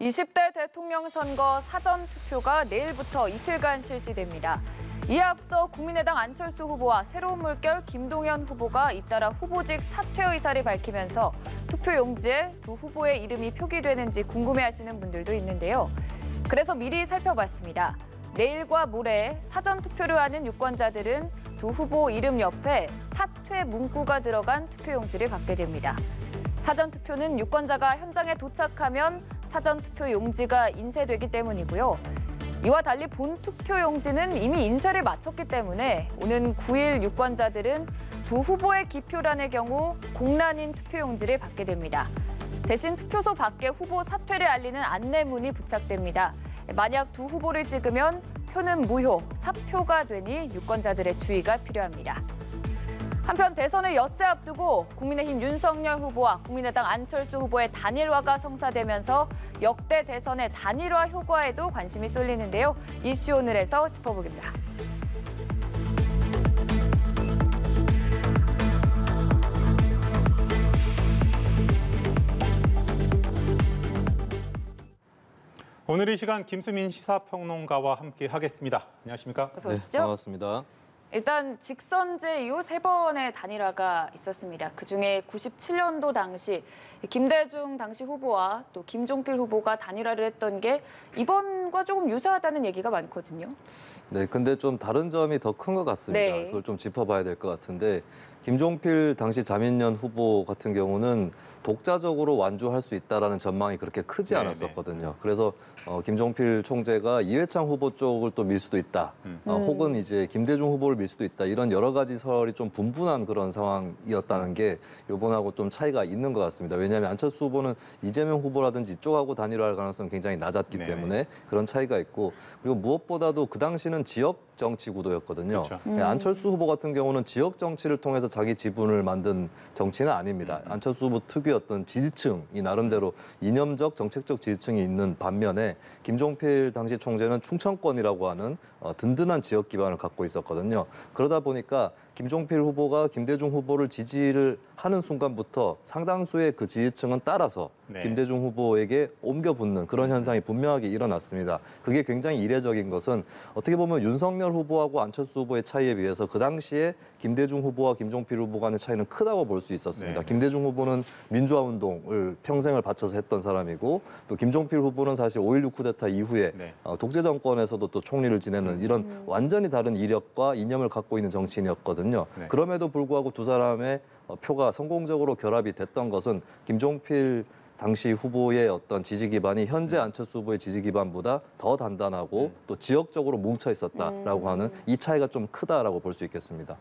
20대 대통령 선거 사전투표가 내일부터 이틀간 실시됩니다. 이에 앞서 국민의당 안철수 후보와 새로운 물결 김동연 후보가 잇따라 후보직 사퇴 의사를 밝히면서 투표 용지에 두 후보의 이름이 표기되는지 궁금해하시는 분들도 있는데요. 그래서 미리 살펴봤습니다. 내일과 모레 사전투표를 하는 유권자들은 두 후보 이름 옆에 사퇴 문구가 들어간 투표용지를 받게 됩니다. 사전투표는 유권자가 현장에 도착하면 사전투표 용지가 인쇄되기 때문이고요. 이와 달리 본투표 용지는 이미 인쇄를 마쳤기 때문에 오는 9일 유권자들은 두 후보의 기표란의 경우 공란인 투표 용지를 받게 됩니다. 대신 투표소 밖에 후보 사퇴를 알리는 안내문이 부착됩니다. 만약 두 후보를 찍으면 표는 무효, 사표가 되니 유권자들의 주의가 필요합니다. 한편 대선을 엿새 앞두고 국민의힘 윤석열 후보와 국민의당 안철수 후보의 단일화가 성사되면서 역대 대선의 단일화 효과에도 관심이 쏠리는데요. 이슈 오늘에서 짚어보겠습니다. 오늘 이 시간 김수민 시사평론가와 함께 하겠습니다. 안녕하십니까? 어서 오시죠. 네, 반갑습니다. 일단 직선제 이후 3번의 단일화가 있었습니다. 그중에 97년도 당시 김대중 당시 후보와 또 김종필 후보가 단일화를 했던 게 이번과 조금 유사하다는 얘기가 많거든요. 네, 근데 좀 다른 점이 더 큰 것 같습니다. 네. 그걸 좀 짚어봐야 될 것 같은데 김종필 당시 자민련 후보 같은 경우는 독자적으로 완주할 수 있다라는 전망이 그렇게 크지 않았었거든요. 그래서 김종필 총재가 이회창 후보 쪽을 또 밀 수도 있다. 혹은 이제 김대중 후보를 밀 수도 있다. 이런 여러 가지 설이 좀 분분한 그런 상황이었다는 게 이번하고 좀 차이가 있는 것 같습니다. 왜냐하면 안철수 후보는 이재명 후보라든지 이쪽하고 단일화할 가능성이 굉장히 낮았기 때문에 그런 차이가 있고, 그리고 무엇보다도 그 당시는 지역 정치 구도였거든요. 그렇죠. 안철수 후보 같은 경우는 지역 정치를 통해서 자기 지분을 만든 정치는 아닙니다. 안철수 후보 특유의 어떤 지지층이 나름대로 이념적, 정책적 지지층이 있는 반면에 김종필 당시 총재는 충청권이라고 하는 든든한 지역 기반을 갖고 있었거든요. 그러다 보니까 김종필 후보가 김대중 후보를 지지를 하는 순간부터 상당수의 그 지지층은 따라서 김대중 후보에게 옮겨 붙는 그런 현상이 분명하게 일어났습니다. 그게 굉장히 이례적인 것은 어떻게 보면 윤석열 후보하고 안철수 후보의 차이에 비해서 그 당시에 김대중 후보와 김종필 후보 간의 차이는 크다고 볼 수 있었습니다. 김대중 후보는 민주화 운동을 평생을 바쳐서 했던 사람이고, 또 김종필 후보는 사실 5.16 쿠데타 이후에 독재 정권에서도 또 총리를 지내는 이런 완전히 다른 이력과 이념을 갖고 있는 정치인이었거든요. 그럼에도 불구하고 두 사람의 표가 성공적으로 결합이 됐던 것은 김종필 당시 후보의 어떤 지지 기반이 현재 안철수 후보의 지지 기반보다 더 단단하고 또 지역적으로 뭉쳐 있었다라고 하는 이 차이가 좀 크다라고 볼 수 있겠습니다.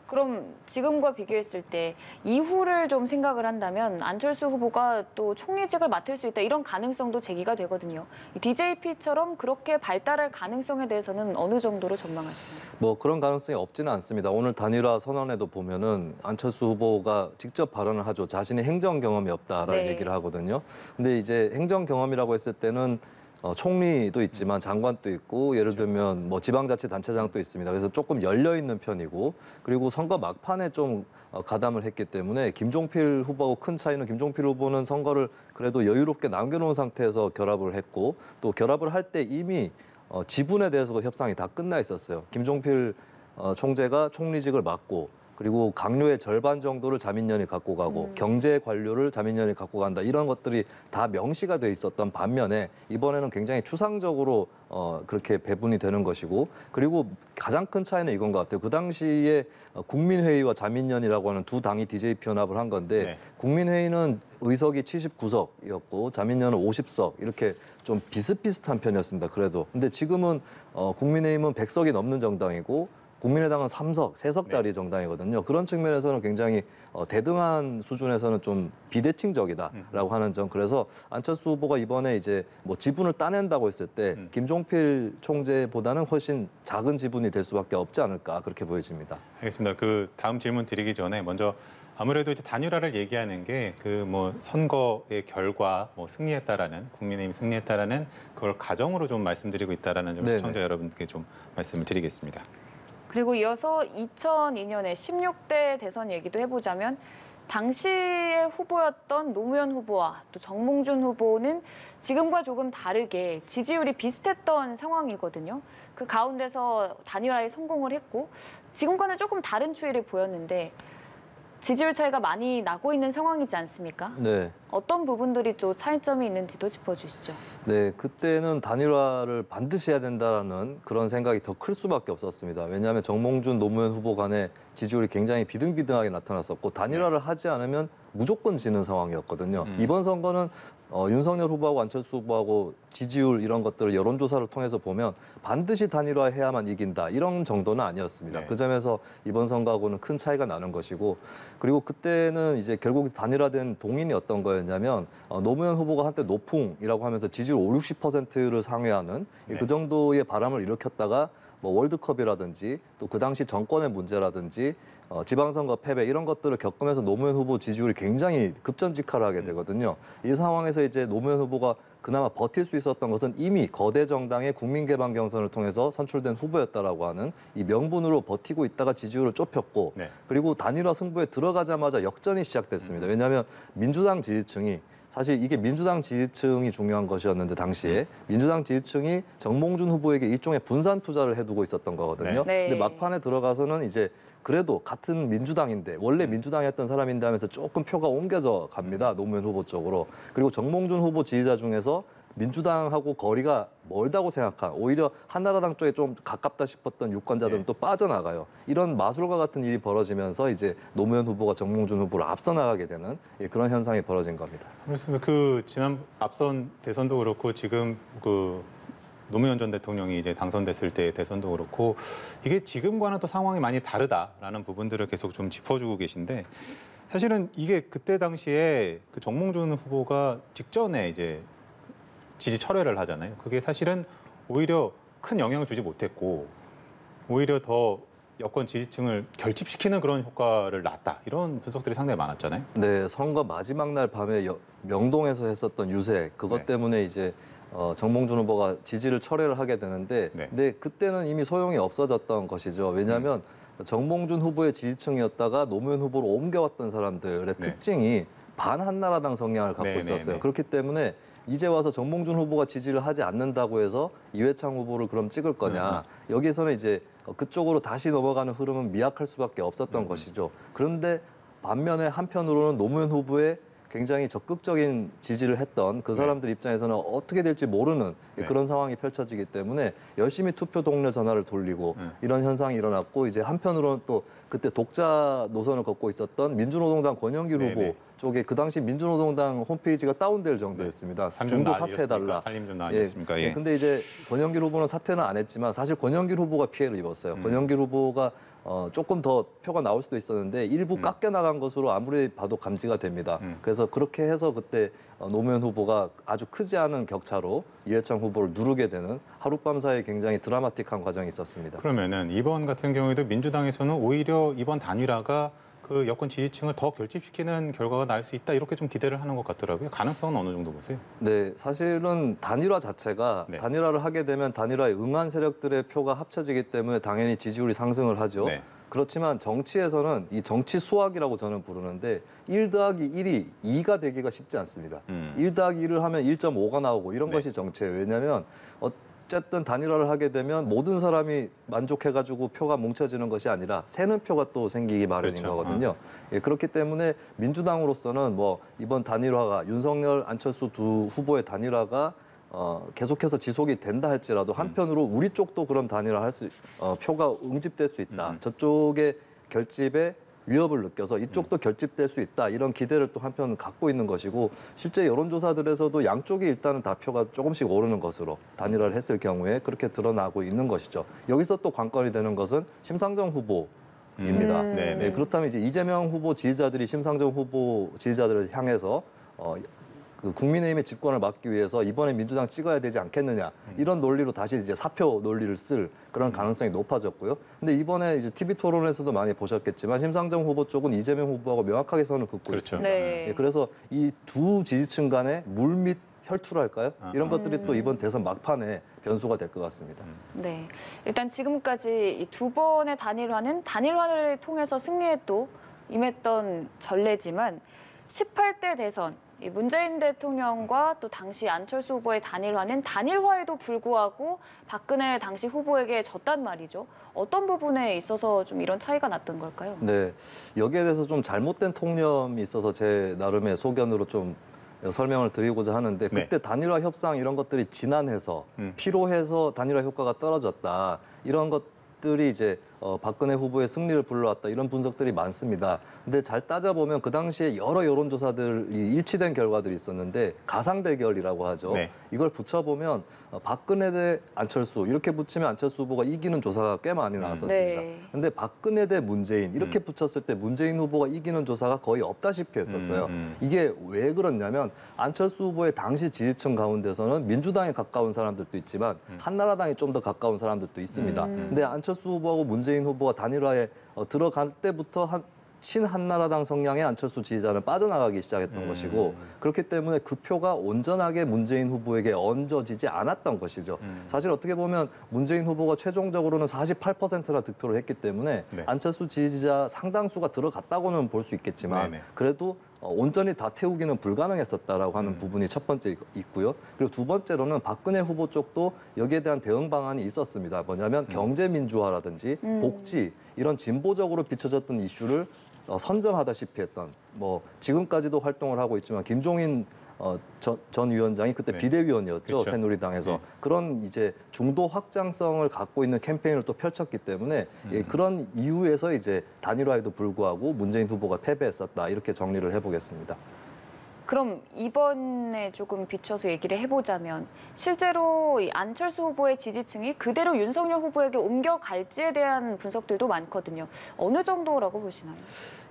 그럼 지금과 비교했을 때 이후를 좀 생각을 한다면 안철수 후보가 또 총리직을 맡을 수 있다, 이런 가능성도 제기가 되거든요. DJP처럼 그렇게 발달할 가능성에 대해서는 어느 정도로 전망하시나요? 뭐 그런 가능성이 없지는 않습니다. 오늘 단일화 선언에도 보면은 안철수 후보가 직접 발언을 하죠. 자신의 행정 경험이 없다라는 얘기를 하거든요. 근데 이제 행정 경험이라고 했을 때는 총리도 있지만 장관도 있고, 예를 들면 뭐 지방자치단체장도 있습니다. 그래서 조금 열려 있는 편이고, 그리고 선거 막판에 좀 가담을 했기 때문에 김종필 후보하고 큰 차이는, 김종필 후보는 선거를 그래도 여유롭게 남겨놓은 상태에서 결합을 했고, 또 결합을 할 때 이미 지분에 대해서도 협상이 다 끝나 있었어요. 김종필 총재가 총리직을 맡고, 그리고 강요의 절반 정도를 자민련이 갖고 가고 경제 관료를 자민련이 갖고 간다, 이런 것들이 다 명시가 돼 있었던 반면에 이번에는 굉장히 추상적으로 그렇게 배분이 되는 것이고, 그리고 가장 큰 차이는 이건 것 같아요. 그 당시에 국민회의와 자민련이라고 하는 두 당이 DJP 연합을 한 건데 국민회의는 의석이 79석이었고 자민련은 50석, 이렇게 좀 비슷비슷한 편이었습니다. 그래도. 근데 지금은 국민의힘은 100석이 넘는 정당이고 국민의당은 3석, 3석짜리 정당이거든요. 그런 측면에서는 굉장히 대등한 수준에서는 좀 비대칭적이다라고 하는 점. 그래서 안철수 후보가 이번에 이제 뭐 지분을 따낸다고 했을 때 김종필 총재보다는 훨씬 작은 지분이 될 수밖에 없지 않을까, 그렇게 보여집니다. 알겠습니다. 그 다음 질문 드리기 전에 먼저 아무래도 이제 단일화를 얘기하는 게 그 뭐 선거의 결과 뭐 승리했다라는, 국민의힘 승리했다라는 그걸 가정으로 좀 말씀드리고 있다라는 점 시청자 여러분께 좀 말씀을 드리겠습니다. 그리고 이어서 2002년에 16대 대선 얘기도 해보자면 당시의 후보였던 노무현 후보와 또 정몽준 후보는 지금과 조금 다르게 지지율이 비슷했던 상황이거든요. 그 가운데서 단일화에 성공을 했고 지금과는 조금 다른 추이를 보였는데 지지율 차이가 많이 나고 있는 상황이지 않습니까? 네. 어떤 부분들이 또 차이점이 있는지도 짚어주시죠. 네, 그때는 단일화를 반드시 해야 된다는 그런 생각이 더 클 수밖에 없었습니다. 왜냐하면 정몽준, 노무현 후보 간의 지지율이 굉장히 비등비등하게 나타났었고 단일화를 하지 않으면 무조건 지는 상황이었거든요. 이번 선거는 윤석열 후보하고 안철수 후보하고 지지율 이런 것들을 여론조사를 통해서 보면 반드시 단일화해야만 이긴다 이런 정도는 아니었습니다. 네. 그 점에서 이번 선거하고는 큰 차이가 나는 것이고 그리고 그때는 이제 결국 단일화된 동인이 어떤 거였냐면 노무현 후보가 한때 노풍이라고 하면서 지지율 5, 60%를 상회하는 네. 그 정도의 바람을 일으켰다가 뭐 월드컵이라든지 또 그 당시 정권의 문제라든지 지방선거 패배 이런 것들을 겪으면서 노무현 후보 지지율이 굉장히 급전직하하게 되거든요. 이 상황에서 이제 노무현 후보가 그나마 버틸 수 있었던 것은 이미 거대 정당의 국민개방 경선을 통해서 선출된 후보였다라고 하는 이 명분으로 버티고 있다가 지지율을 좁혔고 네. 그리고 단일화 승부에 들어가자마자 역전이 시작됐습니다. 왜냐하면 민주당 지지층이 사실 이게 민주당 지지층이 중요한 것이었는데 당시에 민주당 지지층이 정몽준 후보에게 일종의 분산 투자를 해두고 있었던 거거든요. 네. 근데 막판에 들어가서는 이제 그래도 같은 민주당인데 원래 민주당이었던 사람인데 하면서 조금 표가 옮겨져 갑니다. 노무현 후보 쪽으로. 그리고 정몽준 후보 지지자 중에서 민주당하고 거리가 멀다고 생각한 오히려 한나라당 쪽에 좀 가깝다 싶었던 유권자들은 네. 또 빠져나가요. 이런 마술과 같은 일이 벌어지면서 이제 노무현 후보가 정몽준 후보를 앞서 나가게 되는 그런 현상이 벌어진 겁니다. 그렇습니다. 그 지난 앞선 대선도 그렇고 지금 그 노무현 전 대통령이 이제 당선됐을 때 대선도 그렇고 이게 지금과는 또 상황이 많이 다르다라는 부분들을 계속 좀 짚어주고 계신데 사실은 이게 그때 당시에 그 정몽준 후보가 직전에 이제 지지 철회를 하잖아요. 그게 사실은 오히려 큰 영향을 주지 못했고 오히려 더 여권 지지층을 결집시키는 그런 효과를 낳았다. 이런 분석들이 상당히 많았잖아요. 네, 선거 마지막 날 밤에 명동에서 했었던 유세 그것 네. 때문에 이제 정몽준 후보가 지지를 철회를 하게 되는데 네. 근데 그때는 이미 소용이 없어졌던 것이죠. 왜냐하면 정몽준 후보의 지지층이었다가 노무현 후보로 옮겨왔던 사람들의 네. 특징이 반한나라당 성향을 갖고 네, 네, 있었어요. 네. 그렇기 때문에 이제 와서 정몽준 후보가 지지를 하지 않는다고 해서 이회창 후보를 그럼 찍을 거냐. 여기서는 이제 그쪽으로 다시 넘어가는 흐름은 미약할 수밖에 없었던 것이죠. 그런데 반면에 한편으로는 노무현 후보의 굉장히 적극적인 지지를 했던 그 사람들 입장에서는 어떻게 될지 모르는 네. 그런 상황이 펼쳐지기 때문에 열심히 투표 동료 전화를 돌리고 이런 현상이 일어났고 이제 한편으로는 또 그때 독자 노선을 걷고 있었던 민주노동당 권영길 네, 후보 네. 쪽에 그 당시 민주노동당 홈페이지가 다운될 정도였습니다. 중도 사퇴해달라. 살림 좀 나아졌습니까? 예. 근데 이제 권영길 후보는 사퇴는 안 했지만 사실 권영길 후보가 피해를 입었어요. 권영길 후보가 조금 더 표가 나올 수도 있었는데 일부 깎여 나간 것으로 아무리 봐도 감지가 됩니다. 그래서 그렇게 해서 그때 노무현 후보가 아주 크지 않은 격차로 이회창 후보를 누르게 되는 하룻밤 사이에 굉장히 드라마틱한 과정이 있었습니다. 그러면은 이번 같은 경우에도 민주당에서는 오히려 이번 단일화가 그 여권 지지층을 더 결집시키는 결과가 날 수 있다 이렇게 좀 기대를 하는 것 같더라고요. 가능성은 어느 정도 보세요? 네, 사실은 단일화 자체가 네. 단일화를 하게 되면 단일화에 응한 세력들의 표가 합쳐지기 때문에 당연히 지지율이 상승을 하죠. 네. 그렇지만 정치에서는 이 정치 수학이라고 저는 부르는데 1 더하기 1이 2가 되기가 쉽지 않습니다. 1 더하기 1을 하면 1.5가 나오고 이런 네. 것이 정치예요. 왜냐하면 어쨌든 단일화를 하게 되면 모든 사람이 만족해가지고 표가 뭉쳐지는 것이 아니라 새는 표가 또 생기기 마련인 그렇죠. 거거든요. 예, 그렇기 때문에 민주당으로서는 뭐 이번 단일화가 윤석열, 안철수 두 후보의 단일화가 계속해서 지속이 된다 할지라도 한편으로 우리 쪽도 그런 단일화 할 수 표가 응집될 수 있다. 저쪽의 결집에 위협을 느껴서 이쪽도 결집될 수 있다. 이런 기대를 또 한편 갖고 있는 것이고 실제 여론조사들에서도 양쪽이 일단은 다 표가 조금씩 오르는 것으로 단일화를 했을 경우에 그렇게 드러나고 있는 것이죠. 여기서 또 관건이 되는 것은 심상정 후보입니다. 네, 네, 그렇다면 이제 이재명 후보 지지자들이 심상정 후보 지지자들을 향해서 그 국민의힘의 집권을 막기 위해서 이번에 민주당 찍어야 되지 않겠느냐 이런 논리로 다시 이제 사표 논리를 쓸 그런 가능성이 높아졌고요. 근데 이번에 이제 TV 토론에서도 많이 보셨겠지만 심상정 후보 쪽은 이재명 후보하고 명확하게 선을 긋고 그렇죠. 있습니다. 네. 예, 그래서 이 두 지지층 간의 물밑 혈투랄까요? 이런 것들이 또 이번 대선 막판에 변수가 될 것 같습니다. 네. 일단 지금까지 이 두 번의 단일화는 단일화를 통해서 승리에 또 임했던 전례지만 18대 대선 이 문재인 대통령과 또 당시 안철수 후보의 단일화는 단일화에도 불구하고 박근혜 당시 후보에게 졌단 말이죠. 어떤 부분에 있어서 좀 이런 차이가 났던 걸까요? 네, 여기에 대해서 좀 잘못된 통념이 있어서 제 나름의 소견으로 좀 설명을 드리고자 하는데 그때 단일화 협상 이런 것들이 지난해서 피로해서 단일화 효과가 떨어졌다. 이런 것들이 이제 박근혜 후보의 승리를 불러왔다. 이런 분석들이 많습니다. 근데 잘 따져보면 그 당시에 여러 여론조사들이 일치된 결과들이 있었는데 가상 대결이라고 하죠. 네. 이걸 붙여보면 박근혜 대 안철수 이렇게 붙이면 안철수 후보가 이기는 조사가 꽤 많이 나왔었습니다. 네. 근데 박근혜 대 문재인 이렇게 붙였을 때 문재인 후보가 이기는 조사가 거의 없다시피 했었어요. 이게 왜 그렇냐면 안철수 후보의 당시 지지층 가운데서는 민주당에 가까운 사람들도 있지만 한나라당에 좀 더 가까운 사람들도 있습니다. 근데 안철수 후보하고 문재인 후보가 단일화에 들어갈 때부터 친한나라당 성향의 안철수 지지자는 빠져나가기 시작했던 것이고 그렇기 때문에 그 표가 온전하게 문재인 후보에게 얹어지지 않았던 것이죠. 사실 어떻게 보면 문재인 후보가 최종적으로는 48%나 득표를 했기 때문에 네. 안철수 지지자 상당수가 들어갔다고는 볼 수 있겠지만 네네. 그래도 온전히 다 태우기는 불가능했었다라고 하는 부분이 첫 번째 있고요. 그리고 두 번째로는 박근혜 후보 쪽도 여기에 대한 대응 방안이 있었습니다. 뭐냐면 경제 민주화라든지 복지 이런 진보적으로 비춰졌던 이슈를 선점하다시피 했던 뭐 지금까지도 활동을 하고 있지만 김종인 전 위원장이 그때 네. 비대위원이었죠. 그렇죠. 새누리당에서. 네. 그런 이제 중도 확장성을 갖고 있는 캠페인을 또 펼쳤기 때문에 예, 그런 이유에서 이제 단일화에도 불구하고 문재인 후보가 패배했었다. 이렇게 정리를 해보겠습니다. 그럼 이번에 조금 비춰서 얘기를 해보자면 실제로 이 안철수 후보의 지지층이 그대로 윤석열 후보에게 옮겨갈지에 대한 분석들도 많거든요. 어느 정도라고 보시나요?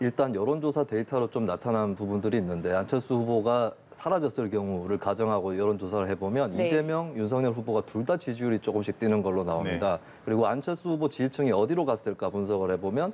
일단 여론조사 데이터로 좀 나타난 부분들이 있는데 안철수 후보가 사라졌을 경우를 가정하고 여론조사를 해보면 네. 이재명, 윤석열 후보가 둘 다 지지율이 조금씩 뛰는 걸로 나옵니다. 그리고 안철수 후보 지지층이 어디로 갔을까 분석을 해보면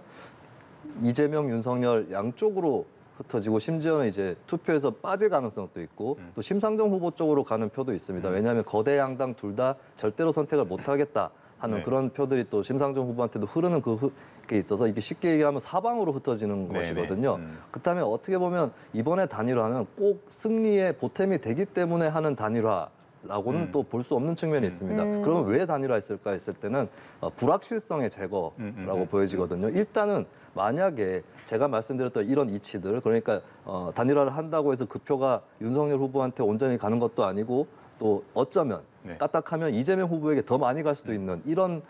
이재명, 윤석열 양쪽으로 흩어지고 심지어는 이제 투표에서 빠질 가능성도 있고 또 심상정 후보 쪽으로 가는 표도 있습니다. 왜냐하면 거대 양당 둘 다 절대로 선택을 못하겠다 하는 네. 그런 표들이 또 심상정 후보한테도 흐르는 그게 있어서 이게 쉽게 얘기하면 사방으로 흩어지는 네네. 것이거든요. 그렇다면 어떻게 보면 이번에 단일화는 꼭 승리의 보탬이 되기 때문에 하는 단일화라고는 또 볼 수 없는 측면이 있습니다. 그러면 왜 단일화했을까 했을 때는 불확실성의 제거라고 보여지거든요. 일단은 만약에 제가 말씀드렸던 이런 이치들 그러니까 단일화를 한다고 해서 그 표가 윤석열 후보한테 온전히 가는 것도 아니고 또 어쩌면 네. 까딱하면 이재명 후보에게 더 많이 갈 수도 있는 이런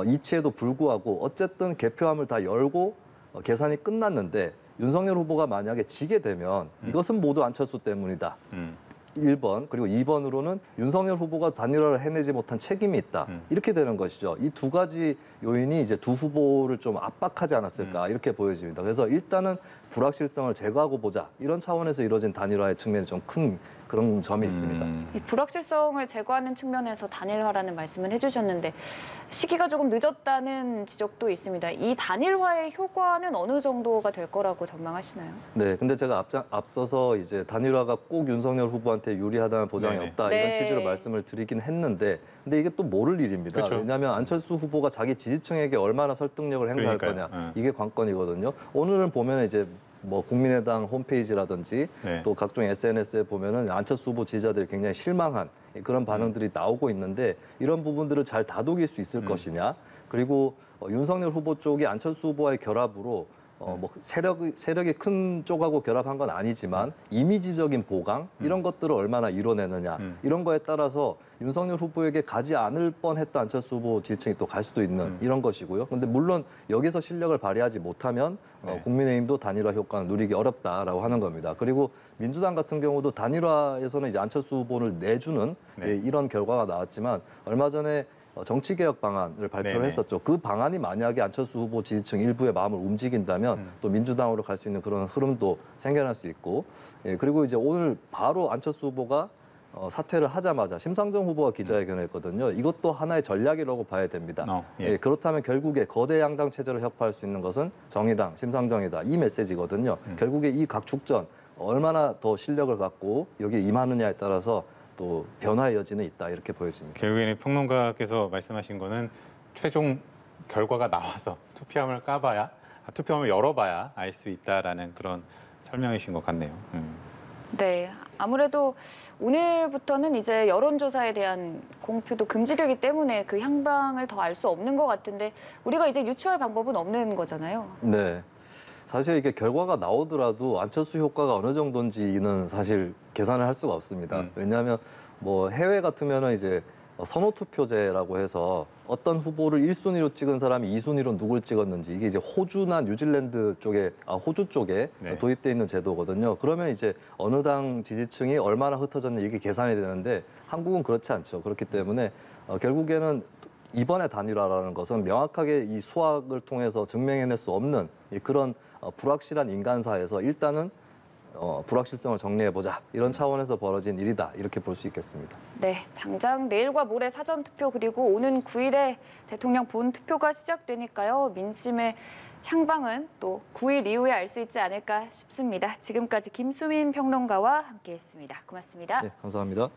이치에도 불구하고 어쨌든 개표함을 다 열고 계산이 끝났는데 윤석열 후보가 만약에 지게 되면 이것은 모두 안철수 때문이다. 1번 그리고 2번으로는 윤석열 후보가 단일화를 해내지 못한 책임이 있다. 이렇게 되는 것이죠. 이 두 가지 요인이 이제 두 후보를 좀 압박하지 않았을까 이렇게 보여집니다. 그래서 일단은 불확실성을 제거하고 보자. 이런 차원에서 이루어진 단일화의 측면이 좀 큰 그런 점이 있습니다. 이 불확실성을 제거하는 측면에서 단일화라는 말씀을 해주셨는데 시기가 조금 늦었다는 지적도 있습니다. 이 단일화의 효과는 어느 정도가 될 거라고 전망하시나요? 네, 근데 제가 앞서서 이제 단일화가 꼭 윤석열 후보한테 유리하다는 보장이 네네. 없다 네. 이런 취지로 말씀을 드리긴 했는데, 근데 이게 또 모를 일입니다. 그렇죠. 왜냐하면 안철수 후보가 자기 지지층에게 얼마나 설득력을 행사할 그러니까요. 거냐 이게 관건이거든요. 오늘은 보면 이제 뭐 국민의당 홈페이지라든지 네. 또 각종 SNS에 보면은 안철수 후보 지지자들이 굉장히 실망한 그런 반응들이 나오고 있는데 이런 부분들을 잘 다독일 수 있을 것이냐, 그리고 윤석열 후보 쪽이 안철수 후보와의 결합으로 뭐 세력이 큰 쪽하고 결합한 건 아니지만 이미지적인 보강 이런 것들을 얼마나 이뤄내느냐 이런 거에 따라서 윤석열 후보에게 가지 않을 뻔했던 안철수 후보 지지층이 또 갈 수도 있는 이런 것이고요. 그런데 물론 여기서 실력을 발휘하지 못하면 네. 국민의힘도 단일화 효과는 누리기 어렵다라고 하는 겁니다. 그리고 민주당 같은 경우도 단일화에서는 이제 안철수 후보를 내주는 네. 이런 결과가 나왔지만 얼마 전에 정치개혁 방안을 발표를 네네. 했었죠. 그 방안이 만약에 안철수 후보 지지층 일부의 마음을 움직인다면 또 민주당으로 갈 수 있는 그런 흐름도 생겨날 수 있고, 예, 그리고 이제 오늘 바로 안철수 후보가 사퇴를 하자마자 심상정 후보가 기자회견을 했거든요. 이것도 하나의 전략이라고 봐야 됩니다. 예. 예, 그렇다면 결국에 거대 양당 체제를 혁파할 수 있는 것은 정의당, 심상정이다. 이 메시지거든요. 결국에 이 각축전 얼마나 더 실력을 갖고 여기에 임하느냐에 따라서 또 변화의 여지는 있다 이렇게 보여집니다. 결국에는 평론가께서 말씀하신 거는 최종 결과가 나와서 투표함을 까봐야 투표함을 열어봐야 알 수 있다라는 그런 설명이신 것 같네요. 네, 아무래도 오늘부터는 이제 여론조사에 대한 공표도 금지되기 때문에 그 향방을 더 알 수 없는 것 같은데 우리가 이제 유추할 방법은 없는 거잖아요. 네. 사실 이게 결과가 나오더라도 안철수 효과가 어느 정도인지는 사실 계산을 할 수가 없습니다. 왜냐하면 뭐 해외 같으면은 이제 선호 투표제라고 해서 어떤 후보를 1순위로 찍은 사람이 2순위로 누굴 찍었는지 이게 이제 호주나 뉴질랜드 쪽에 호주 쪽에 네. 도입돼 있는 제도거든요. 그러면 이제 어느 당 지지층이 얼마나 흩어졌는지 이게 계산이 되는데 한국은 그렇지 않죠. 그렇기 때문에 결국에는 이번의 단일화라는 것은 명확하게 이 수학을 통해서 증명해낼 수 없는 그런 불확실한 인간사에서 일단은 불확실성을 정리해보자 이런 차원에서 벌어진 일이다 이렇게 볼 수 있겠습니다. 네, 당장 내일과 모레 사전투표 그리고 오는 9일에 대통령 본투표가 시작되니까요. 민심의 향방은 또 9일 이후에 알 수 있지 않을까 싶습니다. 지금까지 김수민 평론가와 함께했습니다. 고맙습니다. 네, 감사합니다.